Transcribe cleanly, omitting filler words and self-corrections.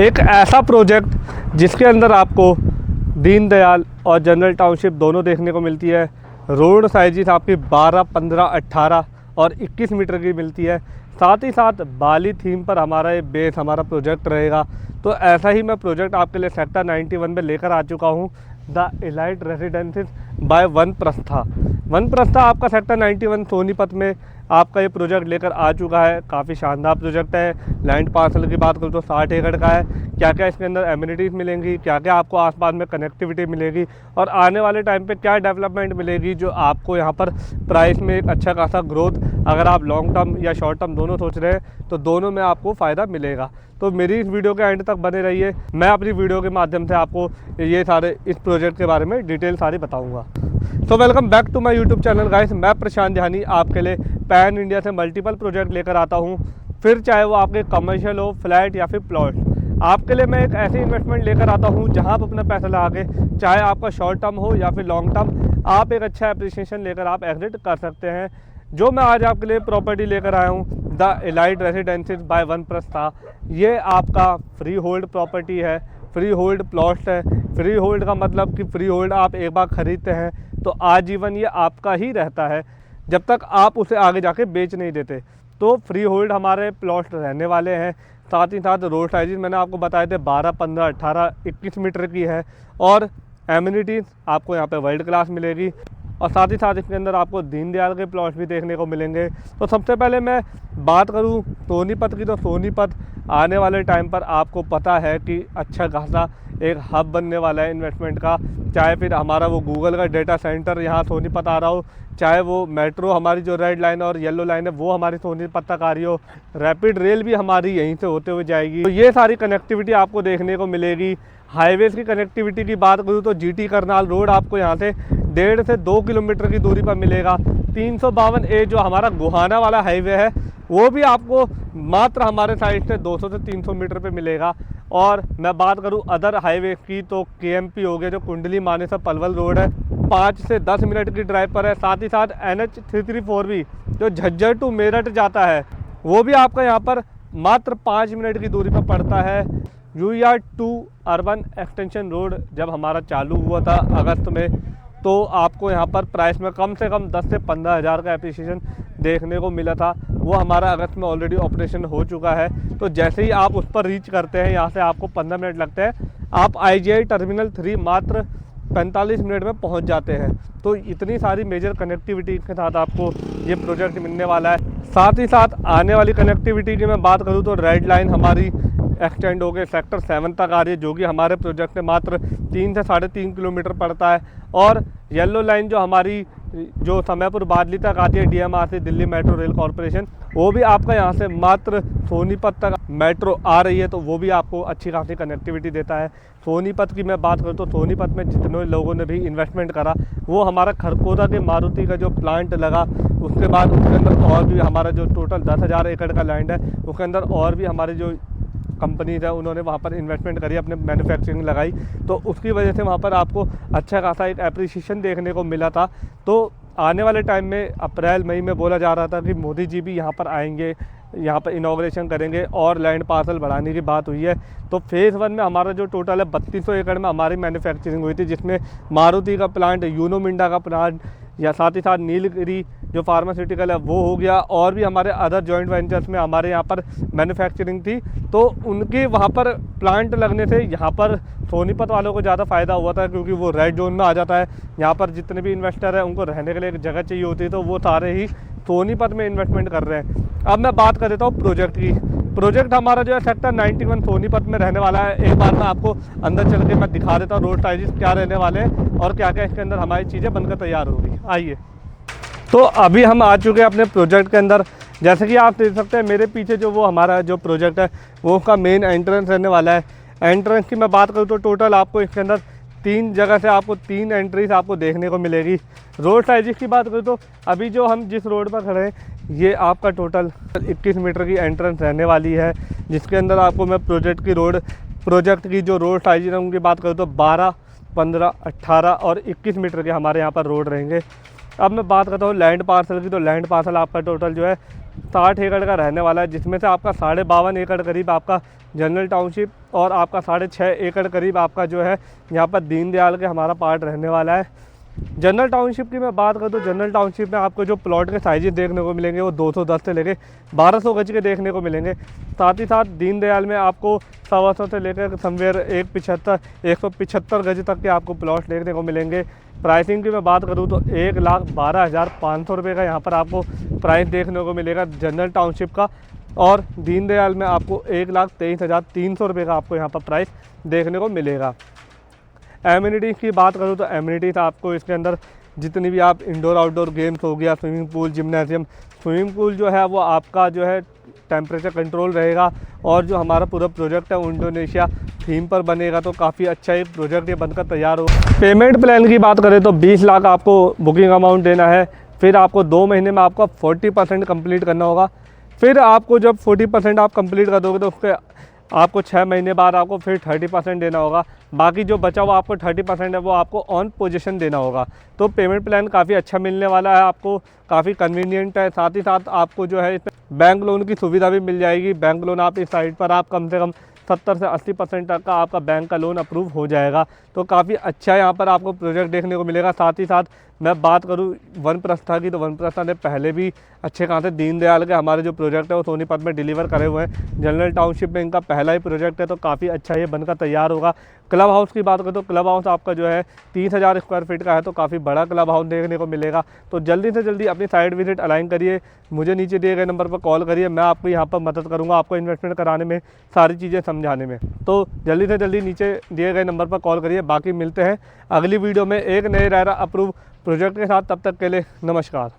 एक ऐसा प्रोजेक्ट जिसके अंदर आपको दीनदयाल और जनरल टाउनशिप दोनों देखने को मिलती है। रोड साइजेस आपकी 12, 15, 18 और 21 मीटर की मिलती है। साथ ही साथ बाली थीम पर हमारा ये बेस हमारा प्रोजेक्ट रहेगा। तो ऐसा ही मैं प्रोजेक्ट आपके लिए सेक्टर 91 में लेकर आ चुका हूँ, the elite residences by one Prastha. One Prastha आपका सेक्टर 91 सोनीपत में आपका ये प्रोजेक्ट लेकर आ चुका है। काफ़ी शानदार प्रोजेक्ट है। लैंड पार्सल की बात करूँ तो 60 एकड़ का है। क्या क्या इसके अंदर एमिनिटीज़ मिलेंगी, क्या क्या आपको आसपास में कनेक्टिविटी मिलेगी और आने वाले टाइम पे क्या डेवलपमेंट मिलेगी जो आपको यहाँ पर प्राइस में एक अच्छा खासा ग्रोथ, अगर आप लॉन्ग टर्म या शॉर्ट टर्म दोनों सोच रहे हैं तो दोनों में आपको फ़ायदा मिलेगा। तो मेरी इस वीडियो के एंड तक बने रहिए। मैं अपनी वीडियो के माध्यम से आपको ये सारे इस प्रोजेक्ट के बारे में डिटेल सारी बताऊँगा। So welcome back to my YouTube channel guys. मैं प्रशांत ध्यानी आपके लिए पैन इंडिया से मल्टीपल प्रोजेक्ट लेकर आता हूँ, फिर चाहे वो आपके कमर्शियल हो, फ्लैट या फिर प्लॉट। आपके लिए मैं एक ऐसी इन्वेस्टमेंट लेकर आता हूँ जहाँ आप अपना पैसा लगा के, चाहे आपका शॉर्ट टर्म हो या फिर लॉन्ग टर्म, आप एक अच्छा एप्रिसिएशन लेकर आप एग्जिट कर सकते हैं। जो मैं आज आपके लिए प्रॉपर्टी लेकर आया हूँ, the elite residences by one Prastha, ये आपका फ्री होल्ड प्रॉपर्टी है, फ्री होल्ड प्लॉट है। फ्री होल्ड का मतलब कि फ्री होल्ड आप एक बार खरीदते हैं तो आजीवन ये आपका ही रहता है जब तक आप उसे आगे जाके बेच नहीं देते। तो फ्री होल्ड हमारे प्लॉट रहने वाले हैं। साथ ही साथ रोड साइजेस मैंने आपको बताए थे 12, 15, 18, 21 मीटर की है और एमिनिटीज़ आपको यहाँ पे वर्ल्ड क्लास मिलेगी। और साथ ही साथ इसके अंदर आपको दीनदयाल के प्लॉट भी देखने को मिलेंगे। तो सबसे पहले मैं बात करूँ सोनीपत की, तो सोनीपत आने वाले टाइम पर आपको पता है कि अच्छा खासा एक हब बनने वाला है इन्वेस्टमेंट का। चाहे फिर हमारा वो गूगल का डेटा सेंटर यहाँ सोनीपत आ रहा हो, चाहे वो मेट्रो हमारी जो रेड लाइन और येलो लाइन है वो हमारी सोनीपत तक आ रही हो, रैपिड रेल भी हमारी यहीं से होते हुए जाएगी। तो ये सारी कनेक्टिविटी आपको देखने को मिलेगी। हाईवेज़ की कनेक्टिविटी की बात करूँ तो जीटी करनाल रोड आपको यहाँ से 1.5 से 2 किलोमीटर की दूरी पर मिलेगा। 352A जो हमारा गोहाना वाला हाईवे है वो भी आपको मात्र हमारे साइड से 200 से 300 मीटर पे मिलेगा। और मैं बात करूं अदर हाईवे की तो केएमपी हो गया जो कुंडली मानेसर पलवल रोड है, 5 से 10 मिनट की ड्राइव पर है। साथ ही साथ NH 334 भी जो झज्जर टू मेरठ जाता है वो भी आपका यहाँ पर मात्र 5 मिनट की दूरी पर पड़ता है। UER 2 अर्बन एक्सटेंशन रोड जब हमारा चालू हुआ था अगस्त में, तो आपको यहाँ पर प्राइस में कम से कम 10 से 15 हज़ार का एप्रिसिएशन देखने को मिला था। वो हमारा अगस्त में ऑलरेडी ऑपरेशन हो चुका है। तो जैसे ही आप उस पर रीच करते हैं, यहाँ से आपको 15 मिनट लगते हैं, आप IGI टर्मिनल 3 मात्र 45 मिनट में पहुँच जाते हैं। तो इतनी सारी मेजर कनेक्टिविटी के साथ आपको ये प्रोजेक्ट मिलने वाला है। साथ ही साथ आने वाली कनेक्टिविटी की मैं बात करूँ तो रेड लाइन हमारी एक्सटेंड हो गए सेक्टर 7 तक आ रही है, जो कि हमारे प्रोजेक्ट में मात्र 3 से 3.5 किलोमीटर पड़ता है। और येलो लाइन जो हमारी जो समयपुर बादली तक आती है DMRC Delhi metro rail corporation, वो भी आपका यहाँ से मात्र सोनीपत तक मेट्रो आ रही है। तो वो भी आपको अच्छी खासी कनेक्टिविटी देता है। सोनीपत की मैं बात करूँ तो सोनीपत में जितने लोगों ने भी इन्वेस्टमेंट करा वो हमारा खरकोदा के मारुति का जो प्लांट लगा, उसके बाद उसके अंदर और भी हमारा जो टोटल 10,000 एकड़ का लैंड है उसके अंदर और भी हमारे जो कंपनीज है उन्होंने वहाँ पर इन्वेस्टमेंट करी, अपने मैन्युफैक्चरिंग लगाई। तो उसकी वजह से वहाँ पर आपको अच्छा खासा एक एप्रिसिएशन देखने को मिला था। तो आने वाले टाइम में अप्रैल मई में बोला जा रहा था कि मोदी जी भी यहाँ पर आएंगे, यहाँ पर इनॉग्रेशन करेंगे और लैंड पार्सल बढ़ाने की बात हुई है। तो फेज़ 1 में हमारा जो टोटल है 3200 एकड़ में हमारी मैन्युफैक्चरिंग हुई थी, जिसमें मारुति का प्लांट, यूनो मिंडा का प्लांट या साथ ही साथ नीलगिरी जो फार्मास्यूटिकल है वो हो गया, और भी हमारे अदर जॉइंट वेंचर्स में हमारे यहाँ पर मैन्युफैक्चरिंग थी। तो उनके वहाँ पर प्लांट लगने से यहाँ पर सोनीपत वालों को ज़्यादा फ़ायदा हुआ था, क्योंकि वो रेड जोन में आ जाता है। यहाँ पर जितने भी इन्वेस्टर हैं उनको रहने के लिए एक जगह चाहिए होती है, तो वो सारे ही सोनीपत में इन्वेस्टमेंट कर रहे हैं। अब मैं बात कर देता हूँ प्रोजेक्ट की। प्रोजेक्ट हमारा जो है सेक्टर 91 सोनीपत में रहने वाला है। एक बार मैं आपको अंदर चल के मैं दिखा देता हूँ रोड साइजेस क्या रहने वाले हैं और क्या क्या इसके अंदर हमारी चीज़ें बनकर तैयार होगी। आइए, तो अभी हम आ चुके हैं अपने प्रोजेक्ट के अंदर। जैसे कि आप देख सकते हैं मेरे पीछे जो वो हमारा जो प्रोजेक्ट है वो उसका मेन एंट्रेंस रहने वाला है। एंट्रेंस की मैं बात करूँ तो टोटल आपको इसके अंदर 3 जगह से आपको 3 एंट्रीज आपको देखने को मिलेगी। रोड साइजेस की बात करूँ तो अभी जो हम जिस रोड पर खड़े हैं ये आपका टोटल 21 मीटर की एंट्रेंस रहने वाली है, जिसके अंदर आपको मैं प्रोजेक्ट की जो रोड साइजेस उनकी बात करूँ तो 12, 15, 18 और 21 मीटर के हमारे यहाँ पर रोड रहेंगे। अब मैं बात करता हूँ लैंड पार्सल की, तो लैंड पार्सल आपका टोटल जो है 60 एकड़ का रहने वाला है, जिसमें से आपका 52.5 एकड़ करीब आपका जनरल टाउनशिप और आपका 6.5 एकड़ करीब आपका जो है यहाँ पर दीनदयाल के हमारा पार्ट रहने वाला है। जनरल टाउनशिप की मैं बात करूँ तो जनरल टाउनशिप में आपको जो प्लॉट के साइजेस देखने को मिलेंगे वो 210 से लेके 1200 गज के देखने को मिलेंगे। साथ ही साथ दीनदयाल में आपको 125 से लेकर समवेयर 175 गज तक के आपको प्लॉट देखने को मिलेंगे। प्राइसिंग की मैं बात करूँ तो 1,12,500 रुपये का यहाँ पर आपको प्राइस देखने को मिलेगा जनरल टाउनशिप का, और दीनदयाल में आपको 1,23,300 रुपये का आपको यहाँ पर प्राइस देखने को मिलेगा। एमिनिटीज़ की बात करूँ तो एमिनिटीज़ आपको इसके अंदर जितनी भी आप इंडोर आउटडोर गेम्स हो गया, swimming pool, gymnasium, swimming pool जो है वो आपका जो है टेम्परेचर कंट्रोल रहेगा, और जो हमारा पूरा प्रोजेक्ट है वो इंडोनेशिया थीम पर बनेगा, तो काफ़ी अच्छा एक प्रोजेक्ट ये बनकर तैयार हो। पेमेंट प्लान की बात करें तो 20 लाख आपको बुकिंग अमाउंट देना है, फिर आपको 2 महीने में आपका 40% कंप्लीट करना होगा। फिर आपको जब 40% आप कंप्लीट कर दोगे तो उसके आपको 6 महीने बाद आपको फिर 30% देना होगा। बाकी जो बचा हुआ आपको 30% है वो आपको ऑन पोजीशन देना होगा। तो पेमेंट प्लान काफ़ी अच्छा मिलने वाला है आपको, काफ़ी कन्वीनियंट है। साथ ही साथ आपको जो है इसमें बैंक लोन की सुविधा भी मिल जाएगी। बैंक लोन आप इस साइट पर आप कम से कम 70 से 80% तक का आपका बैंक का लोन अप्रूव हो जाएगा। तो काफ़ी अच्छा यहाँ पर आपको प्रोजेक्ट देखने को मिलेगा। साथ ही साथ मैं बात करूँ वनप्रस्था की, तो वनप्रस्था ने पहले भी अच्छे खासे दीनदयाल के हमारे जो प्रोजेक्ट है वो सोनीपत में डिलीवर करे हुए हैं। जनरल टाउनशिप में इनका पहला ही प्रोजेक्ट है, तो काफ़ी अच्छा ये बनकर तैयार होगा। क्लब हाउस की बात करें तो क्लब हाउस आपका जो है 30,000 स्क्वायर फीट का है, तो काफ़ी बड़ा क्लब हाउस देखने को मिलेगा। तो जल्दी से जल्दी अपनी साइट विजिट अलाइन करिए, मुझे नीचे दिए गए नंबर पर कॉल करिए, मैं आपको यहाँ पर मदद करूँगा आपको इन्वेस्टमेंट कराने में, सारी चीज़ें समझाने में। तो जल्दी से जल्दी नीचे दिए गए नंबर पर कॉल करिए। बाकी मिलते हैं अगली वीडियो में एक नए रेरा अप्रूव प्रोजेक्ट के साथ। तब तक के लिए नमस्कार।